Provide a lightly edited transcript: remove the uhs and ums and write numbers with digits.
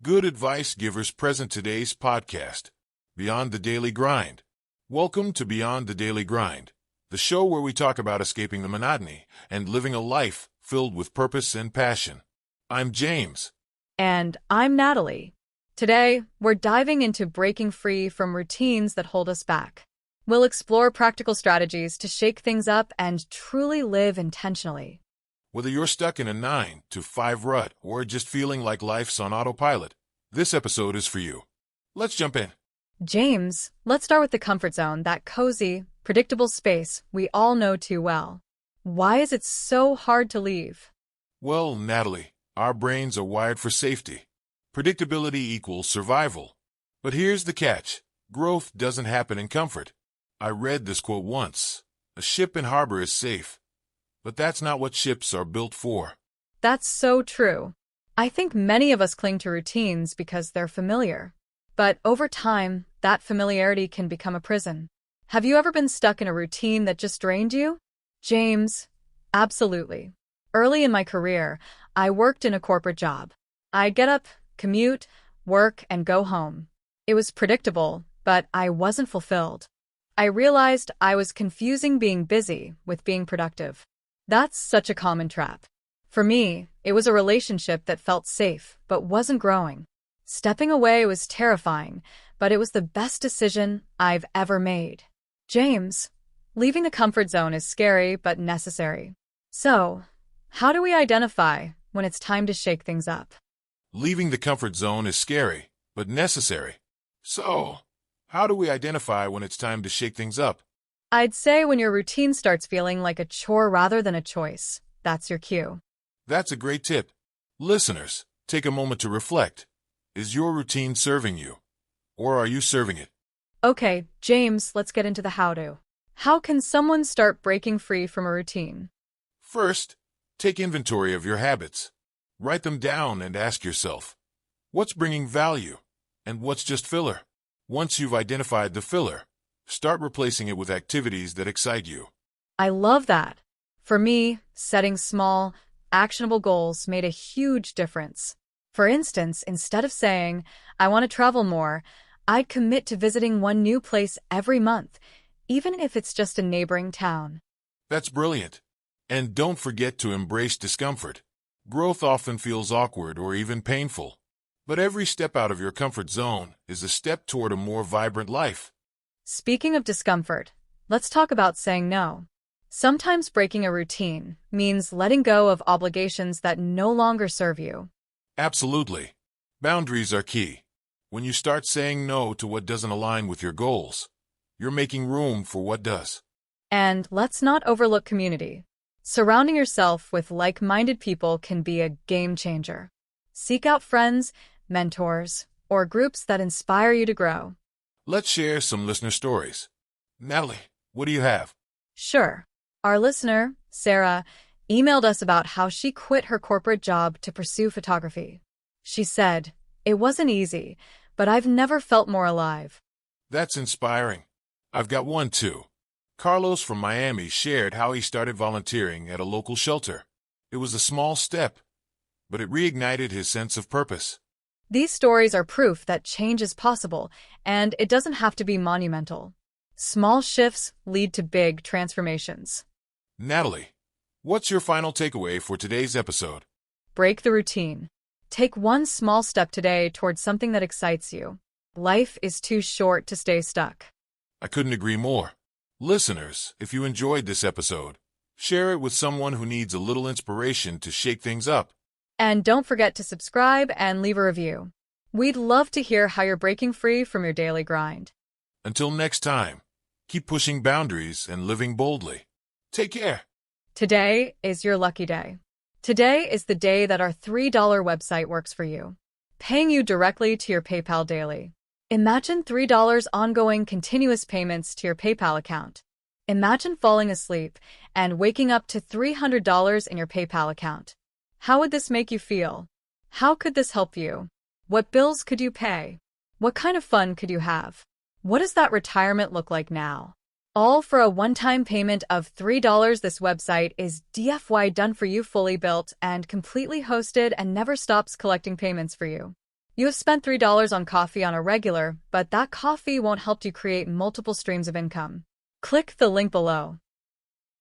Good advice givers present today's podcast, Beyond the Daily Grind. Welcome to Beyond the Daily Grind, the show where we talk about escaping the monotony and living a life filled with purpose and passion. I'm James. And I'm Natalie. Today, we're diving into breaking free from routines that hold us back. We'll explore practical strategies to shake things up and truly live intentionally. Whether you're stuck in a 9 to 5 rut or just feeling like life's on autopilot, this episode is for you. Let's jump in. James, let's start with the comfort zone, that cozy, predictable space we all know too well. Why is it so hard to leave? Well, Natalie, our brains are wired for safety. Predictability equals survival. But here's the catch. Growth doesn't happen in comfort. I read this quote once. A ship in harbor is safe. But that's not what ships are built for. That's so true. I think many of us cling to routines because they're familiar. But over time, that familiarity can become a prison. Have you ever been stuck in a routine that just drained you? James, absolutely. Early in my career, I worked in a corporate job. I'd get up, commute, work, and go home. It was predictable, but I wasn't fulfilled. I realized I was confusing being busy with being productive. That's such a common trap. For me, it was a relationship that felt safe but wasn't growing. Stepping away was terrifying, but it was the best decision I've ever made. James, leaving the comfort zone is scary but necessary. So, how do we identify when it's time to shake things up? Leaving the comfort zone is scary, but necessary. So, how do we identify when it's time to shake things up? I'd say when your routine starts feeling like a chore rather than a choice, that's your cue. That's a great tip. Listeners, take a moment to reflect. Is your routine serving you? Or are you serving it? Okay, James, let's get into the how-to. How can someone start breaking free from a routine? First, take inventory of your habits. Write them down and ask yourself, what's bringing value and what's just filler? Once you've identified the filler, start replacing it with activities that excite you. I love that. For me, setting small, actionable goals made a huge difference. For instance, instead of saying, I want to travel more, I'd commit to visiting one new place every month, even if it's just a neighboring town. That's brilliant. And don't forget to embrace discomfort. Growth often feels awkward or even painful. But every step out of your comfort zone is a step toward a more vibrant life. Speaking of discomfort, let's talk about saying no. Sometimes breaking a routine means letting go of obligations that no longer serve you. Absolutely. Boundaries are key. When you start saying no to what doesn't align with your goals, you're making room for what does. And let's not overlook community. Surrounding yourself with like-minded people can be a game changer. Seek out friends, mentors, or groups that inspire you to grow. Let's share some listener stories. Natalie, what do you have? Sure. Our listener, Sarah, emailed us about how she quit her corporate job to pursue photography. She said, "It wasn't easy, but I've never felt more alive." That's inspiring. I've got one too. Carlos from Miami shared how he started volunteering at a local shelter. It was a small step, but it reignited his sense of purpose. These stories are proof that change is possible, and it doesn't have to be monumental. Small shifts lead to big transformations. Natalie, what's your final takeaway for today's episode? Break the routine. Take one small step today towards something that excites you. Life is too short to stay stuck. I couldn't agree more. Listeners, if you enjoyed this episode, share it with someone who needs a little inspiration to shake things up. And don't forget to subscribe and leave a review. We'd love to hear how you're breaking free from your daily grind. Until next time, keep pushing boundaries and living boldly. Take care. Today is your lucky day. Today is the day that our $3 website works for you, paying you directly to your PayPal daily. Imagine $3 ongoing continuous payments to your PayPal account. Imagine falling asleep and waking up to $300 in your PayPal account. How would this make you feel? How could this help you? What bills could you pay? What kind of fun could you have? What does that retirement look like now? All for a one-time payment of $3. This website is DFY done for you, fully built and completely hosted, and never stops collecting payments for you. You have spent $3 on coffee on a regular, but that coffee won't help you create multiple streams of income. Click the link below.